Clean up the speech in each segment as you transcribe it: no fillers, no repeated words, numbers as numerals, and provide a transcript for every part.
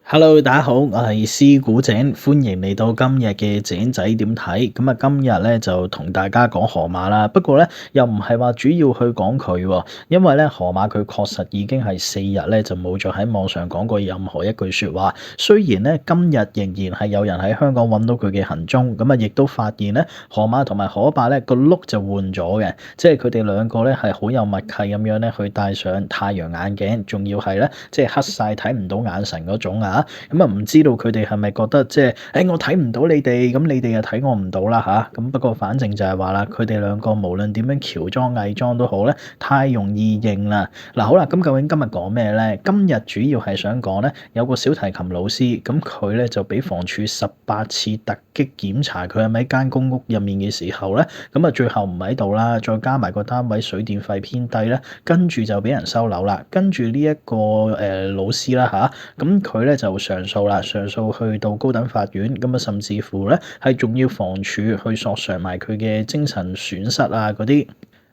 Hello，大家好，我係師古井，歡迎嚟到今日嘅井仔點睇。今日咧就同大家講河馬啦。不過咧又唔係話主要去講佢喎，因為咧河馬佢確實已經係4日咧就冇再喺網上講過任何一句説話。雖然咧今日仍然係有人喺香港揾到佢嘅行蹤，亦都發現咧河馬同埋可伯咧個碌就換咗嘅，即係佢哋兩個咧係好有默契咁樣咧去戴上太陽眼鏡，仲要係咧即係黑晒睇唔到眼神嗰種啊！唔知道佢哋係咪覺得即係，我睇唔到你哋，咁你哋又睇我唔到啦吓。咁不過反正就係話啦，佢哋兩個無論點樣喬裝偽裝都好咧，太容易認啦。嗱好啦，咁究竟今日講咩咧？今日主要係想講咧，有個小提琴老師，咁佢咧就俾房署18次突擊檢查佢係咪喺間公屋入面嘅時候咧，最後唔喺度啦，再加埋個單位水電費偏低咧，跟住就俾人收樓啦。跟住呢一個老師啦吓，咁佢咧就上訴啦，上訴去到高等法院，甚至乎咧係仲要房署去索償埋佢嘅精神損失啊嗰啲。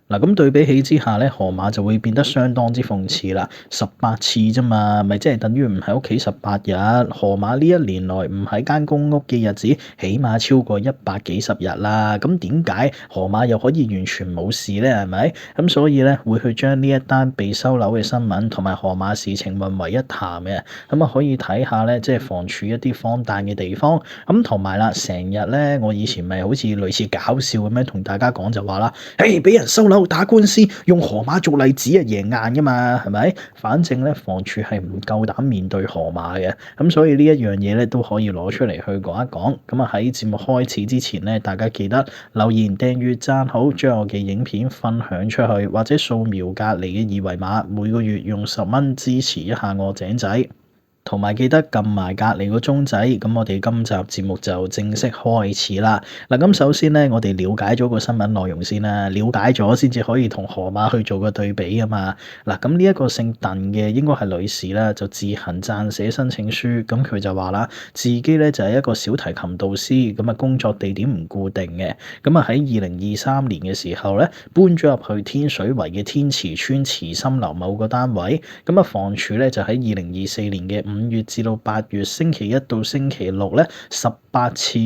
嗱，咁對比起之下咧，河馬就會變得相當之諷刺啦。18次啫嘛，咪即係等於唔喺屋企18日。河馬呢一年內唔喺間公屋嘅日子，起碼超過100幾十日啦。咁點解河馬又可以完全冇事咧？係咪？咁所以咧會去將呢一單被收樓嘅新聞同埋河馬事情混為一談嘅。可以睇下咧，即係房署一啲荒誕嘅地方。同埋啦，成日咧我以前咪好似類似搞笑咁樣同大家講就話啦，俾人收樓打官司，用河馬做例子啊，贏硬噶嘛，係咪？反正咧，房署係唔夠膽面對河馬嘅，咁所以呢一樣嘢咧都可以攞出嚟去講一講。喺節目開始之前咧，大家記得留言、訂閱、讚好，將我嘅影片分享出去，或者掃描隔離嘅二維碼，每個月用10蚊支持一下我井仔。同埋記得撳埋隔離個鐘仔，咁我哋今集節目就正式開始啦。嗱，咁首先咧，我哋了解咗個新聞內容先啦，了解咗先至可以同河馬去做個對比啊嘛。嗱，咁呢一個姓鄧嘅應該係女士啦，就自行撰寫申請書，咁佢就話啦，自己咧就係一個小提琴導師，工作地點唔固定嘅，喺2023年嘅時候咧，搬咗入去天水圍嘅天慈邨慈心樓某個單位，房署咧就喺2024年嘅5月至到8月星期一到星期六咧18次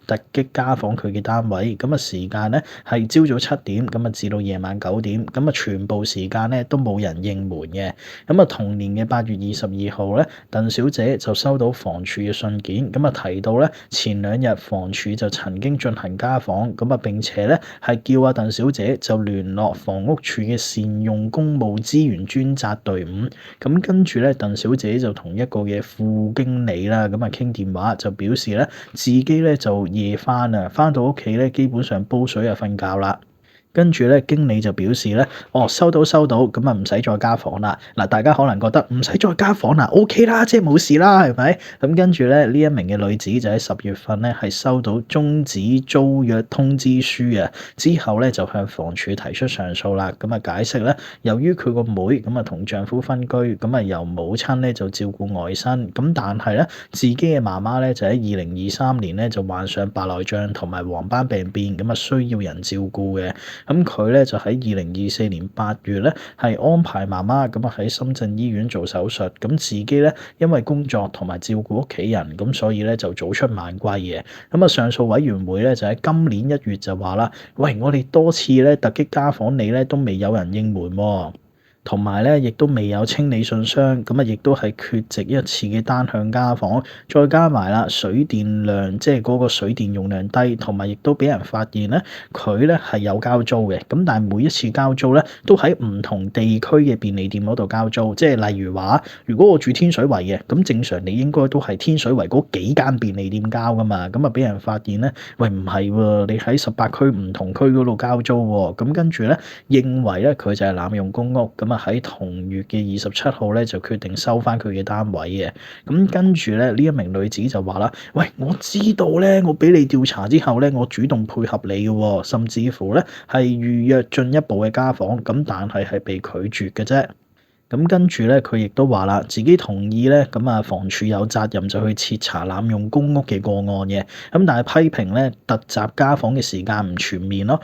突擊家訪佢嘅單位，時間咧係朝早7點至到夜晚9點，全部時間咧都冇人應門嘅。同年嘅8月22號咧，鄧小姐就收到房署嘅信件，提到咧前2日房署就曾經進行家訪，並且咧係叫阿鄧小姐就聯絡房屋署嘅善用公務資源專責隊伍，跟住咧鄧小姐就同一個嘅副經理啦，傾電話就表示咧自己咧就夜返啊，返到屋企咧基本上煲水啊瞓覺啦。跟住咧，經理就表示咧，收到，唔使再家訪啦。嗱，大家可能覺得唔使再家訪啦，OK 啦，即係冇事啦，係咪？跟住咧，呢一名嘅女子就喺10月份咧係收到終止租約通知書啊，之後咧就向房署提出上訴啦。解釋咧，由於佢個妹同丈夫分居，由母親咧就照顧外甥，但係咧自己嘅媽媽咧就喺2023年咧就患上白內障同埋黃斑病變，需要人照顧嘅。佢咧就喺2024年8月咧係安排媽媽喺深圳醫院做手術，自己咧因為工作同埋照顧屋企人，所以咧就早出晚歸嘅。上訴委員會咧就喺今年1月就話啦，喂，我哋多次咧突擊家訪你咧都未有人應門喎。同埋咧，亦都未有清理信箱，亦都係缺席一次嘅單向家訪，再加埋啦水電量，即係嗰個水電用量低，同埋亦都俾人發現咧，佢咧係有交租嘅，但係每一次交租咧都喺唔同地區嘅便利店嗰度交租，即係例如話，如果我住天水圍嘅，咁正常你應該都係天水圍嗰幾間便利店交噶嘛，俾人發現咧，喂，唔係喎，你喺18區唔同區嗰度交租喎，跟住咧認為咧佢就係濫用公屋，喺同月嘅27號咧就決定收翻佢嘅單位嘅。跟住咧呢一名女子就話啦，喂，我知道咧，我俾你調查之後咧，我主動配合你嘅，甚至乎咧係預約進一步嘅家訪，但係被拒絕嘅啫。跟住咧，佢亦都話啦，自己同意咧，房署有責任就去徹查濫用公屋嘅個案嘅。但係批評咧，突襲家訪嘅時間唔全面咯，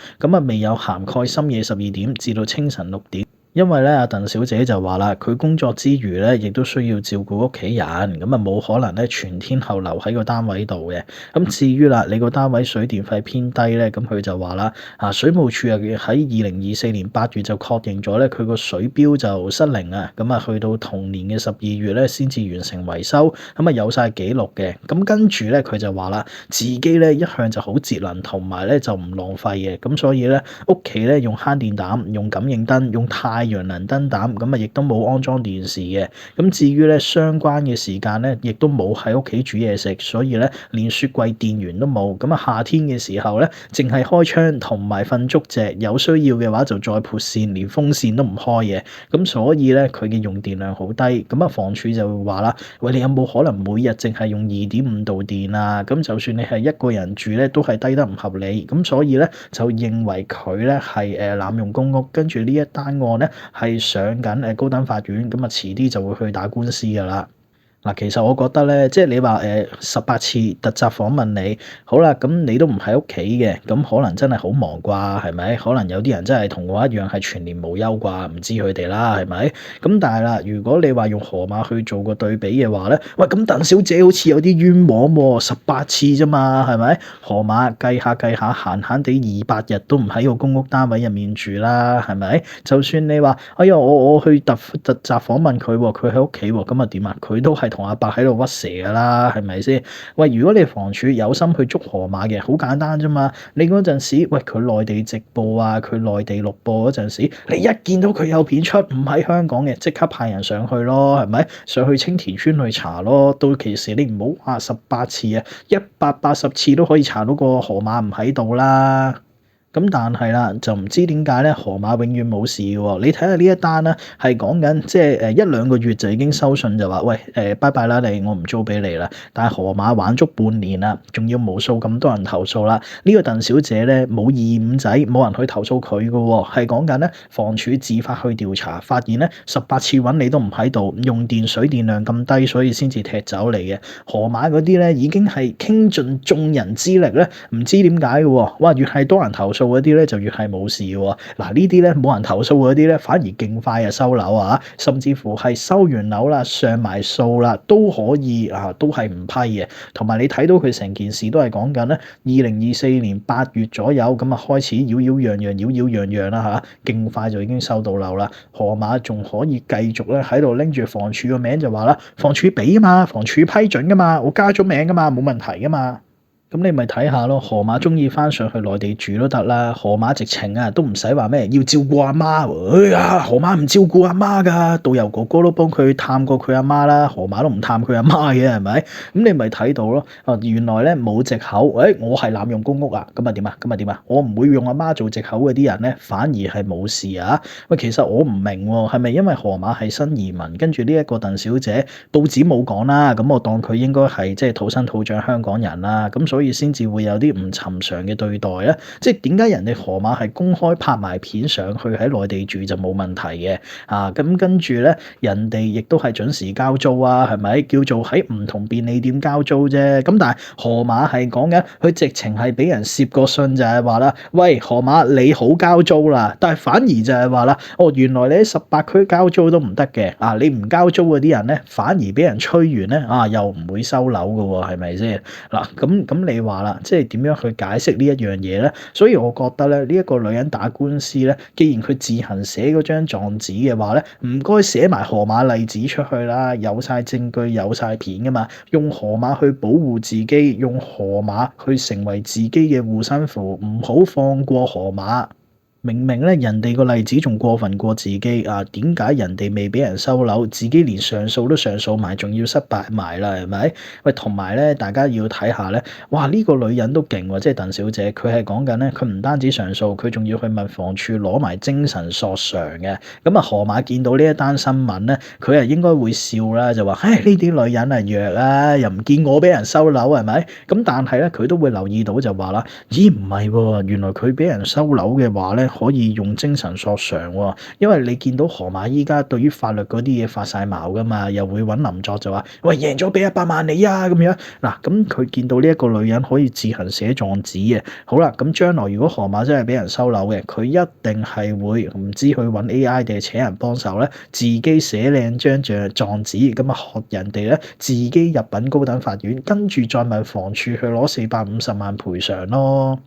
未有涵蓋深夜12點至到清晨6點。因為咧，阿鄧小姐就話啦，佢工作之餘咧，亦都需要照顧屋企人，咁啊冇可能咧全天候留喺個單位度嘅。咁至於啦，你個單位水電費偏低咧，咁佢就話啦，水務署啊喺2024年8月就確認咗咧，佢個水錶就失靈啊，咁啊去到同年嘅12月咧先至完成維修，咁啊有晒記錄嘅。咁跟住咧，佢就話啦，自己咧一向就好節能，同埋咧就唔浪費嘅，咁所以咧屋企咧用慳電膽、用感應燈、用太陽能燈膽，咁啊亦都冇安裝電視嘅。咁至於咧相關嘅時間咧，亦都冇喺屋企煮嘢食，所以咧連雪櫃電源都冇。咁啊夏天嘅時候咧，淨係開窗同埋瞓足席，有需要嘅話就再撥線，連風扇都唔開嘅。咁所以咧佢嘅用電量好低。咁啊房署就會話啦，喂，你有冇可能每日淨係用2.5度電啊？咁就算你係一個人住咧，都係低得唔合理。咁所以咧就認為佢咧係濫用公屋，跟住呢一單案咧係上緊高等法院，咁啊遲啲就會去打官司㗎啦。嗱，其實我覺得咧，即係你話18次突襲訪問你，好啦，咁你都唔喺屋企嘅，咁可能真係好忙啩，係咪？可能有啲人真係同我一樣係全年無休啩，唔知佢哋啦，係咪？咁但係啦，如果你話用河馬去做個對比嘅話咧，喂，咁鄧小姐好似有啲冤枉喎，18次啫嘛，係咪？河馬計下計下，閒閒地200日都唔喺個公屋單位入面住啦，係咪？就算你話，哎呀，我去突襲訪問佢喎，佢喺屋企喎，咁啊點啊？佢都係同阿伯喺度屈蛇噶啦，係咪先？喂，如果你房署有心去捉河馬嘅，好簡單啫嘛。你嗰陣時，喂，佢內地直播啊，佢內地錄播嗰陣時，你一見到佢有片出唔喺香港嘅，即刻派人上去咯，係咪？上去青田村去查咯。到其時你唔好話18次啊，180次都可以查到個河馬唔喺度啦。咁但係啦，就唔知點解咧，河馬永遠冇事嘅喎。你睇下呢一單啦，係講緊即係1-2個月就已經收信就話，喂，拜拜啦你，我唔租俾你啦。但係河馬玩足半年啦，仲要無數咁多人投訴啦。呢個鄧小姐咧冇二五仔，冇人去投訴佢嘅喎，係講緊咧房署自發去調查，發現咧18次揾你都唔喺度，用電水電量咁低，所以先至踢走你嘅。河馬嗰啲咧已經係傾盡眾人之力咧，唔知點解嘅喎。哇，越係多人投訴嗰啲咧就越係冇事喎。嗱，呢啲咧冇人投訴嗰啲咧反而勁快啊收樓啊，甚至乎係收完樓啦上埋數啦都可以啊，都係唔批嘅。同埋你睇到佢成件事都係講緊咧2024年8月左右咁啊開始擾擾攘啦嚇，勁快就已經收到樓啦。河馬仲可以繼續咧喺度拎住房署個名就話啦，房署俾啊嘛，房署批准噶嘛，我加咗名噶嘛，冇問題噶嘛。咁你咪睇下咯，河馬中意翻上去內地住都得啦。河馬直情啊，都唔使話咩要照顧阿媽喎。哎呀，河馬唔照顧阿媽㗎，導遊哥哥都幫佢探過佢阿媽啦。河馬都唔探佢阿媽嘅係咪？咁你咪睇到咯。原來咧冇藉口。我係濫用公屋啊，咁啊點啊？咁啊點啊？我唔會用阿媽做藉口嗰啲人咧，反而係冇事啊。喂，其實我唔明喎，係咪因為河馬係新移民，跟住呢一個鄧小姐報紙冇講啦，咁我當佢應該係即係土生土長香港人啦，咁所以先至會有啲唔尋常嘅對待啊！即係點解人哋河馬係公開拍埋片上去喺內地住就冇問題嘅啊？咁跟住咧，人哋亦都係準時交租啊，係咪？叫做喺唔同便利店交租啫。咁但係河馬係講緊佢直情係俾人攝個信就係話啦，喂，河馬你好交租啦，但係反而就係話啦，原來你喺18區交租都唔得嘅啊！你唔交租嗰啲人咧，反而俾人吹完咧啊，又唔會收樓㗎喎，係咪先？嗱，咁你話啦，即係點樣去解釋呢一樣嘢咧？所以我覺得咧，呢一個女人打官司咧，既然佢自行寫嗰張狀紙嘅話咧，唔該寫埋河馬例子出去啦，有晒證據，有晒片噶嘛，用河馬去保護自己，用河馬去成為自己嘅護身符，唔好放過河馬。明明咧，人哋個例子仲過分過自己啊！點解人哋未俾人收樓，自己連上訴都上訴埋，仲要失敗埋啦？係咪？喂，同埋咧，大家要睇下咧，哇！呢個女人都勁喎，即係鄧小姐，佢係講緊咧，佢唔單止上訴，佢仲要去問房署攞埋精神索償嘅。咁啊，河馬見到呢一單新聞咧，佢係應該會笑啦，就話：唉，呢啲女人啊弱啊，又唔見我俾人收樓係咪？咁但係咧，佢都會留意到就話啦：咦，唔係喎，原來佢俾人收樓嘅話咧。可以用精神索償喎，因為你見到河馬依家對於法律嗰啲嘢發晒矛噶嘛，又會揾林作就話：喂，贏咗俾100萬你啊咁樣。嗱，咁佢見到呢一個女人可以自行寫狀紙嘅，好啦，咁將來如果河馬真係俾人收樓嘅，佢一定係會唔知去揾 AI 定係請人幫手咧，自己寫靚張狀紙，咁啊學人哋咧自己入稟高等法院，跟住再問房署去攞450萬賠償咯。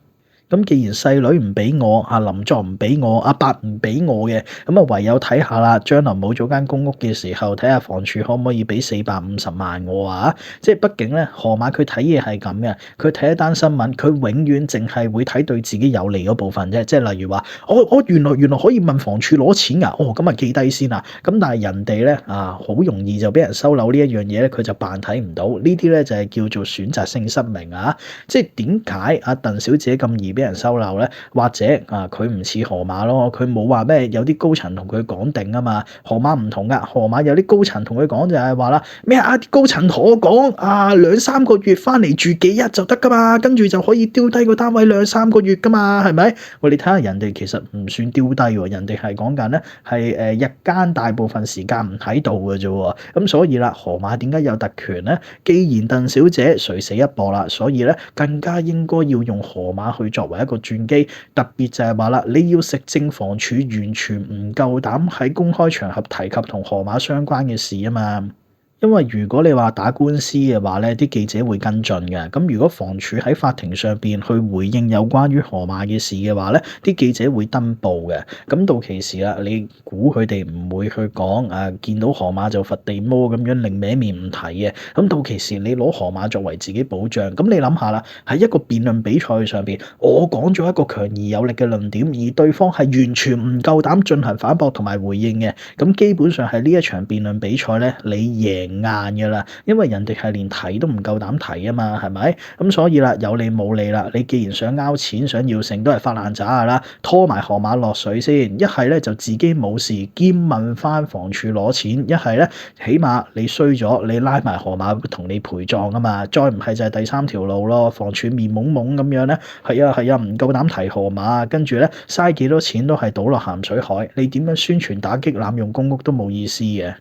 咁既然細女唔俾我，阿林作唔俾我，阿伯唔俾我嘅，咁啊唯有睇下啦。將來冇咗間公屋嘅時候，睇下房署可唔可以俾450萬我啊？即係畢竟咧，河馬佢睇嘢係咁嘅，佢睇一單新聞，佢永遠淨係會睇對自己有利嗰部分啫。即係例如話，我原來可以問房署攞錢㗎，咁啊記低先啦。咁但係人哋咧好容易就俾人收樓呢一樣嘢咧，佢就扮睇唔到。呢啲咧就係叫做選擇性失明啊！即係點解阿鄧小姐咁易俾人收樓咧？或者佢唔似河馬咯，佢冇話咩有啲高層同佢講定啊嘛。河馬唔同噶，河馬有啲高層同佢講就係話啦，咩啲高層同我講2-3個月翻嚟住幾日就得噶嘛，跟住就可以丟低個單位2-3個月噶嘛，係咪？喂，你睇下人哋其實唔算丟低喎，人哋係講緊咧係日間大部分時間唔喺度嘅啫喎。咁所以啦，河馬點解有特權咧？既然鄧小姐垂死一搏啦，所以咧更加應該要用河馬去作為一個轉機，特別就係話啦，你要食政房署完全唔夠膽喺公開場合提及同河馬相關嘅事啊嘛。因為如果你話打官司嘅話咧，啲記者會跟進嘅。咁如果房署喺法庭上邊去回應有關於河馬嘅事嘅話咧，啲記者會登報嘅。咁到其時啦，你估佢哋唔會去講見到河馬就佛地魔咁樣另歪面唔提嘅。咁到其時你攞河馬作為自己保障，咁你諗下啦，喺一個辯論比賽上邊，我講咗一個強而有力嘅論點，而對方係完全唔夠膽進行反駁同埋回應嘅。咁基本上係呢一場辯論比賽咧，你贏硬㗎啦，因為人哋係連睇都唔夠膽睇啊嘛，係咪？咁所以啦，有理冇理啦，你既然想拗錢想要成都係發爛渣㗎啦，拖埋河馬落水先，一係咧就自己冇事兼問翻房署攞錢，一係咧起碼你衰咗，你拉埋河馬同你陪葬啊嘛，再唔係就係第三條路咯，房署面懵懵咁樣咧，係啊唔夠膽提河馬，跟住咧嘥幾多錢都係倒落鹹水海，你點樣宣傳打擊濫用公屋都冇意思嘅。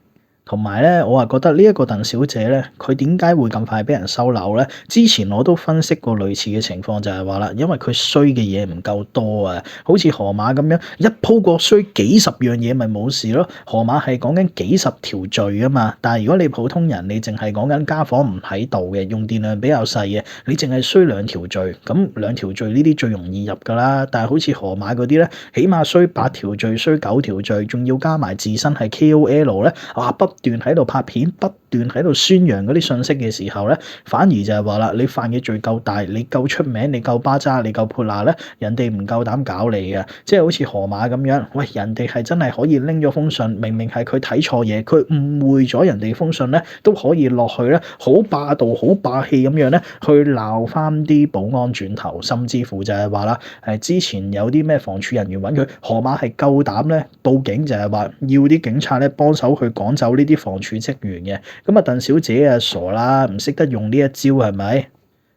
同埋咧，我話覺得呢一個鄧小姐咧，佢點解會咁快俾人收樓咧？之前我都分析過類似嘅情況，就係話啦，因為佢衰嘅嘢唔夠多啊，好似河馬咁樣一鋪過衰幾十樣嘢咪冇事咯。河馬係講緊幾十條罪啊嘛，但係如果你普通人，你淨係講緊家訪唔喺度嘅，用電量比較細嘅，你淨係衰2條罪，咁2條罪呢啲最容易入㗎啦。但係好似河馬嗰啲咧，起碼衰8條罪，衰9條罪，仲要加埋自身係 KOL 咧，不斷喺度拍片，不斷喺度宣揚嗰啲信息嘅時候咧，反而就係話啦，你犯嘅罪夠大，你夠出名，你夠巴渣，你夠潑辣咧，人哋唔夠膽搞你嘅。即係好似河馬咁樣，喂，人哋係真係可以拎咗封信，明明係佢睇錯嘢，佢誤會咗人哋封信咧，都可以落去咧，好霸道、好霸氣咁樣咧，去鬧翻啲保安轉頭，甚至乎就係話啦，之前有啲咩房署人員揾佢，河馬係夠膽咧報警，就係話要啲警察咧幫手去趕走呢啲房署職員嘅。咁鄧小姐傻啦，唔識得用呢一招係咪？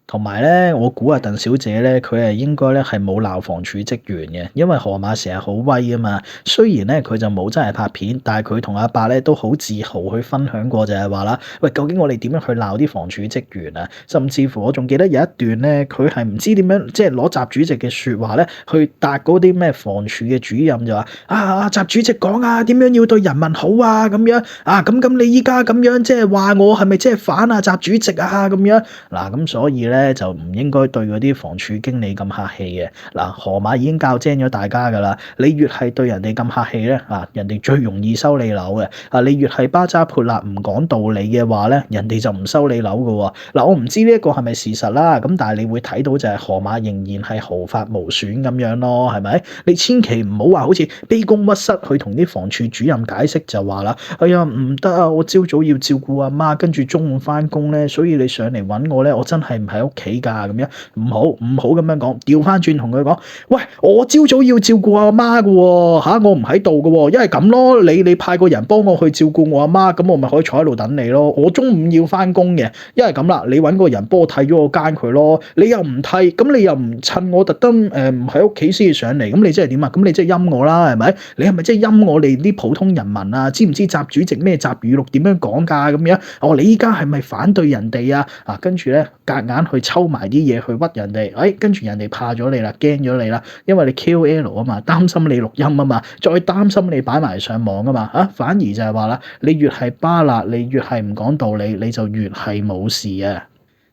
同埋咧，我估鄧小姐咧，佢係應該咧係冇鬧房署職員嘅，因為河馬成日好威啊嘛。雖然咧佢就冇真係拍片，但係佢同阿伯咧都好自豪去分享過，就係話啦，喂，究竟我哋點樣去鬧啲房署職員啊？甚至乎我仲記得有一段咧，佢係唔知點樣，即係攞習主席嘅説話咧，去答嗰啲咩房署嘅主任就話習主席講點樣要對人民好咁樣咁你依家咁樣即係話我係咪即係反習主席咁樣嗱？咁所以咧就唔應該對嗰啲房署經理咁客氣嘅嗱。河馬已經教精咗大家噶啦，你越係對人哋咁客氣咧人哋最容易收你樓嘅你越係巴渣潑辣唔講道理嘅話咧，人哋就唔收你樓嘅喎嗱。我唔知呢一個係咪事實啦，咁但係你會睇到就係河馬仍然係毫髮無損咁樣咯，係咪？你千祈唔好話好似卑躬屈膝去同啲房署主任解釋就話啦，哎呀唔得我朝早要照顧阿媽，跟住中午翻工咧，所以你上嚟揾我咧，我真係唔喺屋企㗎咁樣，唔好咁樣講，調翻轉同佢講，喂，我朝早要照顧阿媽㗎喎，我唔喺度㗎喎，因為咁咯，你派個人幫我去照顧我阿媽，咁我咪可以坐喺度等你咯。我中午要翻工嘅，因為咁啦，你揾個人幫我替咗個間佢咯，你又唔替，咁你又唔趁我特登唔喺屋企先至上嚟，咁你即係點啊？咁你即係陰我啦，係咪？你係咪即係陰我哋啲普通人民啊？知唔知習主席咩習語錄點樣講㗎？咁樣，你依家係咪反對人哋啊？跟住咧夾硬去抽埋啲嘢去屈人哋，跟住人哋怕咗你啦，驚咗你啦，因為你 KOL 啊嘛，擔心你錄音啊嘛，再擔心你擺埋上網啊嘛，反而就係話啦，你越係巴辣，你越係唔講道理，你就越係冇事啊！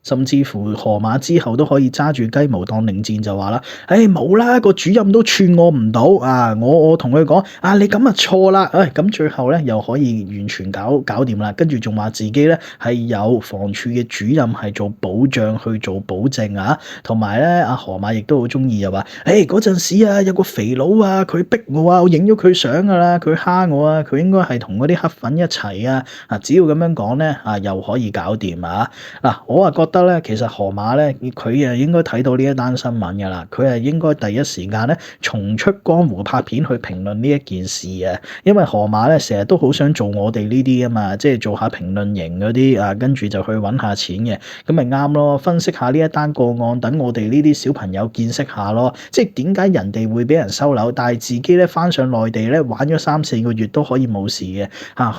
甚至乎河馬之後都可以揸住雞毛當令箭，就話啦，冇啦，個主任都串我唔到啊！我同佢講你咁啊錯啦，咁最後咧又可以完全搞掂啦，跟住仲話自己咧係有房署嘅主任係做保障去做保證啊，同埋咧阿河馬亦都好中意又話，嗰陣時啊有個肥佬啊佢逼我啊，我影咗佢相噶啦，佢蝦我啊，佢應該係同嗰啲黑粉一齊啊，只要咁樣講咧又可以搞掂啊！嗱，我覺得咧，其實河馬咧，佢應該睇到呢一單新聞㗎啦，佢應該第一時間咧重出江湖拍片去評論呢一件事啊，因為河馬咧成日都好想做我哋呢啲啊嘛，即係做下評論型嗰啲跟住就去揾下錢嘅，咁咪啱咯，分析下呢一單個案，等我哋呢啲小朋友見識下咯，即係點解人哋會俾人收樓，但係自己咧翻上內地咧玩咗3-4個月都可以冇事嘅，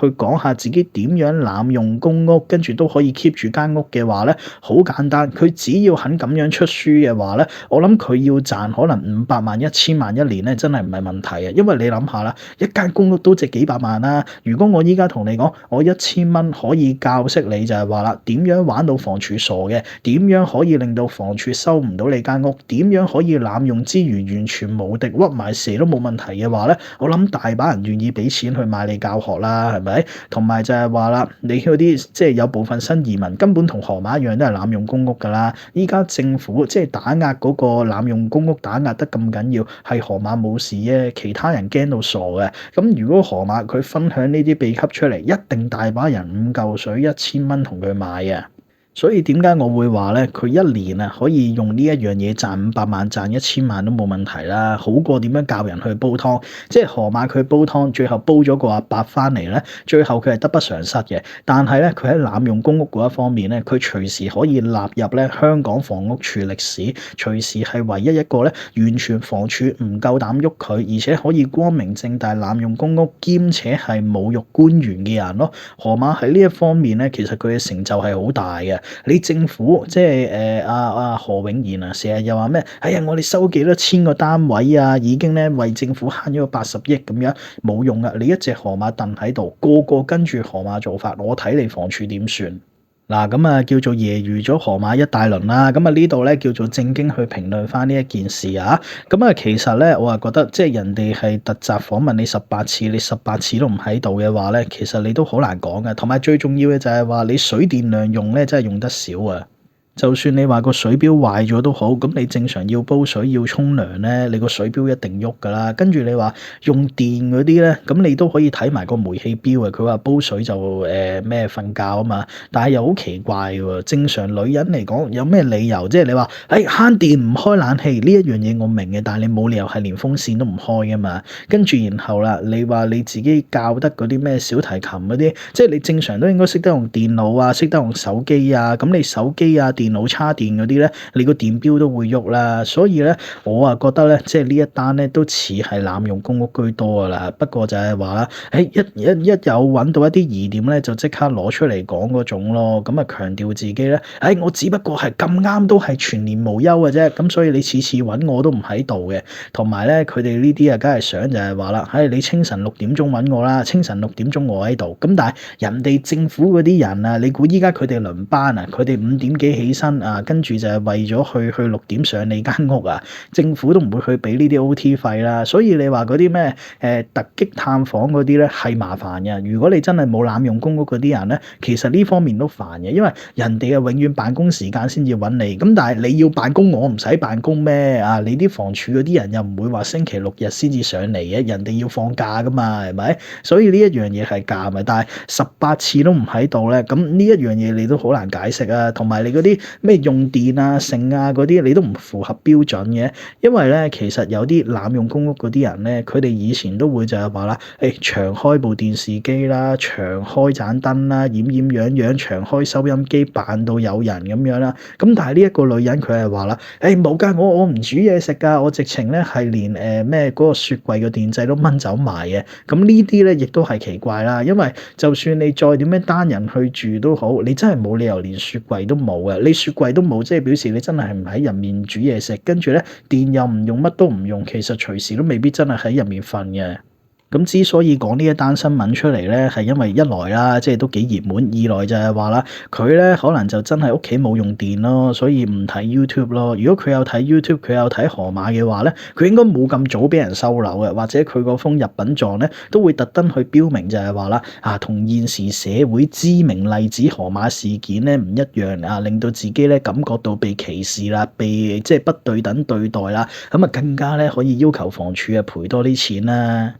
去講下自己點樣濫用公屋，跟住都可以 keep 住間屋嘅話咧。好簡單，佢只要肯咁樣出書嘅話咧，我諗佢要賺可能500萬、1000萬一年咧，真係唔係問題啊！因為你諗下啦，一間公屋都值幾百萬啦。如果我依家同你講，我1000蚊可以教識你就係話啦，點樣玩到房署傻嘅，點樣可以令到房署收唔到你間屋，點樣可以濫用資源完全無敵屈埋蛇都冇問題嘅話咧，我諗大把人願意俾錢去買你教學啦，係咪？同埋就係話啦，你嗰啲即係有部分新移民根本同河馬一樣都係濫用公屋㗎啦！依家政府即係打壓嗰個濫用公屋打壓得咁緊要，係河馬冇事啫，其他人驚到傻嘅。咁如果河馬佢分享呢啲秘笈出嚟，一定大把人5嚿水1000蚊同佢買啊！所以點解我會話咧？佢一年可以用呢一樣嘢賺500萬、賺1000萬都冇問題啦，好過點樣教人去煲湯。即係河馬佢煲湯，最後煲咗個阿伯翻嚟咧，最後佢係得不償失嘅。但係咧，佢喺濫用公屋嗰一方面咧，佢隨時可以納入咧香港房屋署歷史，隨時係唯一一個咧完全房署唔夠膽喐佢，而且可以光明正大濫用公屋，兼且係侮辱官員嘅人咯。河馬喺呢一方面咧，其實佢嘅成就係好大嘅。你政府即係何永賢成日又話咩？我哋收幾多千個單位啊，已經咧為政府慳咗80億咁樣，冇用啊！你一隻河馬凳喺度，個個跟住河馬做法，我睇你房署點算？嗱，咁叫做揶揄咗河馬一大輪啦，咁呢度咧叫做正經去評論翻呢一件事啊，咁其實咧我覺得即係人哋係突襲訪問你18次，你18次都唔喺度嘅話咧，其實你都好難講嘅，同埋最重要嘅就係話你水電量用咧真係用得少啊。就算你話個水錶壞咗都好，咁你正常要煲水要沖涼咧，你個水錶一定喐噶啦。跟住你話用電嗰啲咧，咁你都可以睇埋個煤氣錶啊。佢話煲水就咩瞓覺啊嘛，但係又好奇怪喎。正常女人嚟講有咩理由？即係你話慳電唔開冷氣呢一樣嘢我明嘅，但係你冇理由係連風扇都唔開噶嘛。跟住然後啦，你話你自己教得嗰啲咩小提琴嗰啲，即係你正常都應該識得用電腦啊，識得用手機啊。咁你手機啊電腦叉電嗰啲咧，你個電錶都會喐啦，所以咧我覺得咧，即係呢一單咧都似係濫用公屋居多噶啦。不過就係話啦，一有揾到一啲疑點咧，就即刻攞出嚟講嗰種咯。咁強調自己咧，我只不過係咁啱都係全年無休嘅啫。咁所以你次次揾我都唔喺度嘅。同埋咧，佢哋呢啲梗係想就係話啦，你清晨6點鐘揾我啦，清晨6點鐘我喺度。咁但係人哋政府嗰啲人啊，你估依家佢哋輪班啊？佢哋5點幾起身啊，跟住就係為咗去6點上你間屋啊，政府都唔會去俾呢啲 OT 費啦。所以你話嗰啲咩突擊探訪嗰啲咧係麻煩嘅。如果你真係冇濫用公屋嗰啲人咧，其實呢方面都煩嘅，因為人哋永遠辦公時間先至揾你。咁但係你要辦公，我唔使辦公咩啊？你啲房署嗰啲人又唔會話星期6日先至上嚟嘅，人哋要放假噶嘛，係咪？所以呢一樣嘢係假嘅，但係18次都唔喺度咧，咁呢一樣嘢你都好難解釋啊。同埋你嗰啲咩用電啊、剩啊嗰啲，你都唔符合標準嘅。因為咧，其實有啲濫用公屋嗰啲人咧，佢哋以前都會就係話啦，長開部電視機啦，長開盞燈啦，掩掩樣樣，長開收音機，扮到有人咁樣啦。咁但係呢一個女人佢係話啦，冇㗎，我唔煮嘢食㗎，我直情咧係連咩嗰個雪櫃嘅電掣都掹走埋嘅。咁呢啲咧亦都係奇怪啦，因為就算你再點樣單人去住都好，你真係冇理由連雪櫃都冇嘅。你雪櫃都冇，即係表示你真係唔喺入面煮嘢食，跟住咧電又唔用，乜都唔用，其實隨時都未必真係喺入面瞓嘅。咁之所以講呢一單新聞出嚟咧，係因為一來啦，即係都幾熱門；二來就係話啦，佢咧可能就真係屋企冇用電咯，所以唔睇 YouTube 咯。如果佢有睇 YouTube，佢有睇河馬嘅話咧，佢應該冇咁早俾人收樓嘅，或者佢個封入稟狀咧都會特登去標明就係話啦，同現時社會知名例子河馬事件咧唔一樣啊，令到自己咧感覺到被歧視啦，被即係不對等對待啦，咁啊更加咧可以要求房署賠多啲錢啦。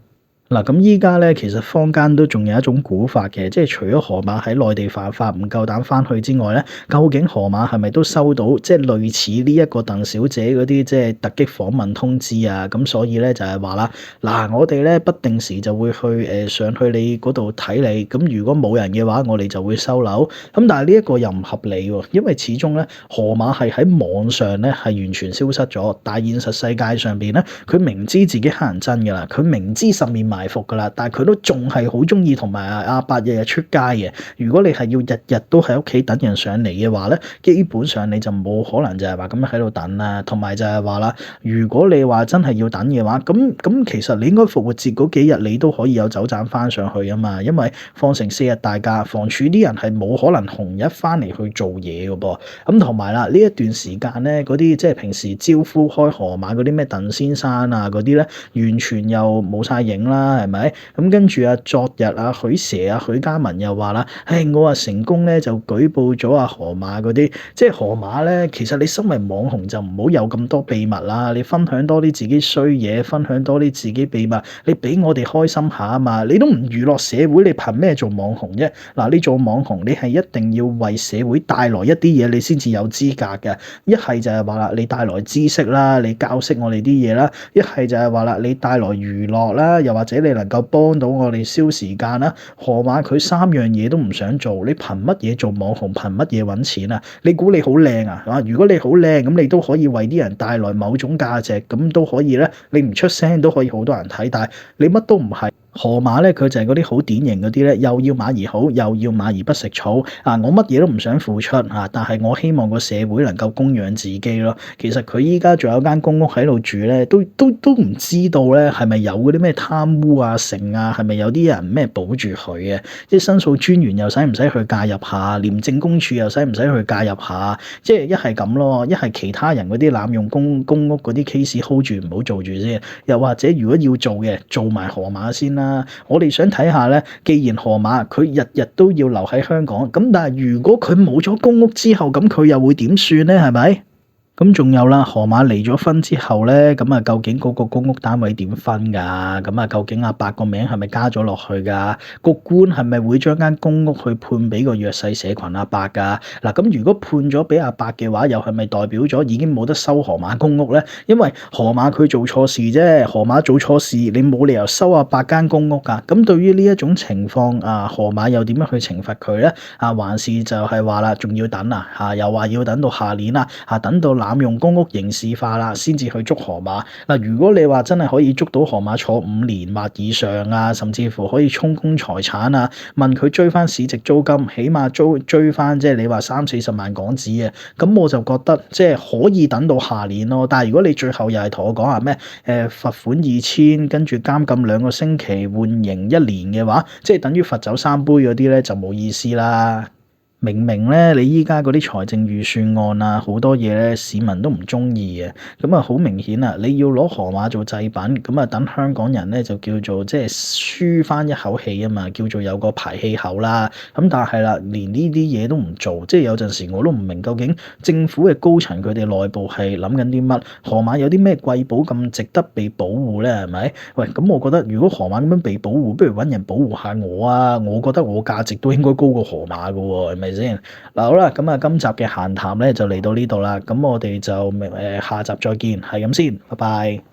嗱，咁依家咧，其實坊間都仲有一種估法嘅，即係除咗河馬喺內地犯法唔夠膽翻去之外咧，究竟河馬係咪都收到即係類似呢一個鄧小姐嗰啲即係突擊訪問通知啊？咁所以咧就係話啦，嗱，我哋咧不定時就會去上去你嗰度睇你，咁如果冇人嘅話，我哋就會收樓。咁但係呢一個又唔合理喎，因為始終咧河馬係喺網上咧係完全消失咗，但係現實世界上邊咧，佢明知自己乞人憎㗎啦，佢明知十面埋伏㗎啦，但係佢都仲係好中意同埋阿伯日日出街嘅。如果你係要日日都喺屋企等人上嚟嘅話咧，基本上你就冇可能就係話咁樣喺度等啦。同埋就係話啦，如果你話真係要等嘅話，咁其實你應該復活節嗰幾日你都可以有走盞翻上去啊嘛。因為放成4日大假，房署啲人係冇可能紅日翻嚟去做嘢嘅噃。咁同埋啦，呢一段時間咧，嗰啲即係平時招呼開河馬嗰啲咩鄧先生啊嗰啲咧，完全又冇晒影啦。係咪？咁跟住昨日許蛇許嘉文又話啦，我成功咧就舉報咗河馬嗰啲，即係河馬咧。其實你身為網紅就唔好有咁多秘密啦，你分享多啲自己衰嘢，分享多啲自己秘密，你俾我哋開心下啊嘛。你都唔娛樂社會，你憑咩做網紅啫？嗱，你做網紅，你係一定要為社會帶來一啲嘢，你先至有資格嘅。一係就係話啦，你帶來知識啦，你教識我哋啲嘢啦；一係就係話啦，你帶來娛樂啦，又或者你能夠幫到我哋消時間啦。河馬佢3樣嘢都唔想做，你憑乜嘢做網紅？憑乜嘢揾錢啊？你估你好靚啊？如果你好靚，咁你都可以為啲人帶來某種價值，咁都可以咧。你唔出聲都可以好多人睇，但係你乜都唔係。河馬咧，佢就係嗰啲好典型嗰啲咧，又要馬兒好，又要馬兒不食草啊！我乜嘢都唔想付出啊，但係我希望個社會能夠供養自己咯。其實佢依家仲有間公屋喺度住咧，都唔知道咧係咪有嗰啲咩貪污啊、剩啊，係咪有啲人咩保住佢嘅？即係申訴專員又使唔使去介入下？廉政公署又使唔使去介入下？即係一係咁咯，一係其他人嗰啲濫用公屋嗰啲 case hold 住唔好做住先，又或者如果要做嘅，做埋河馬先啦。我哋想睇下咧，既然河馬佢日日都要留喺香港，咁但係如果佢冇咗公屋之後，咁佢又會點算咧？係咪？咁仲有啦，河馬離咗婚之後咧，咁究竟嗰個公屋單位點分㗎？咁究竟阿伯個名係咪加咗落去㗎？個官係咪會將間公屋去判俾個弱勢社群阿伯㗎？嗱，咁如果判咗俾阿伯嘅話，又係咪代表咗已經冇得收河馬公屋咧？因為河馬佢做錯事啫，河馬做錯事，你冇理由收阿伯間公屋㗎。咁對於呢一種情況，河馬又點樣去懲罰佢咧？還是就係話啦，仲要等又話要等到下年啦，等到濫用公屋刑事化啦，先至去捉河馬。嗱，如果你話真係可以捉到河馬坐5年或以上甚至乎可以充公財產問佢追翻市值租金，起碼追翻即係你話30-40萬港紙咁我就覺得即係可以等到下年咯。但係如果你最後又係同我講話咩罰款2000，跟住監禁2個星期，緩刑1年嘅話，即係等於罰酒3杯嗰啲咧，就冇意思啦。明明咧，你依家嗰啲財政預算案好多嘢咧，市民都唔中意嘅。咁好明顯你要攞河馬做祭品，咁等香港人咧就叫做即係舒翻一口氣啊嘛，叫做有個排氣口啦。咁但係啦，連呢啲嘢都唔做，即係有陣時我都唔明究竟政府嘅高層佢哋內部係諗緊啲乜？河馬有啲咩貴寶咁值得被保護咧？係咪？喂，咁我覺得如果河馬咁樣被保護，不如揾人保護下我啊！我覺得我價值都應該高過河馬噶喎，係咪？先？嗱，好啦，咁啊，今集嘅閒談咧就嚟到呢度啦，咁我哋就下集再見，係咁先，拜拜。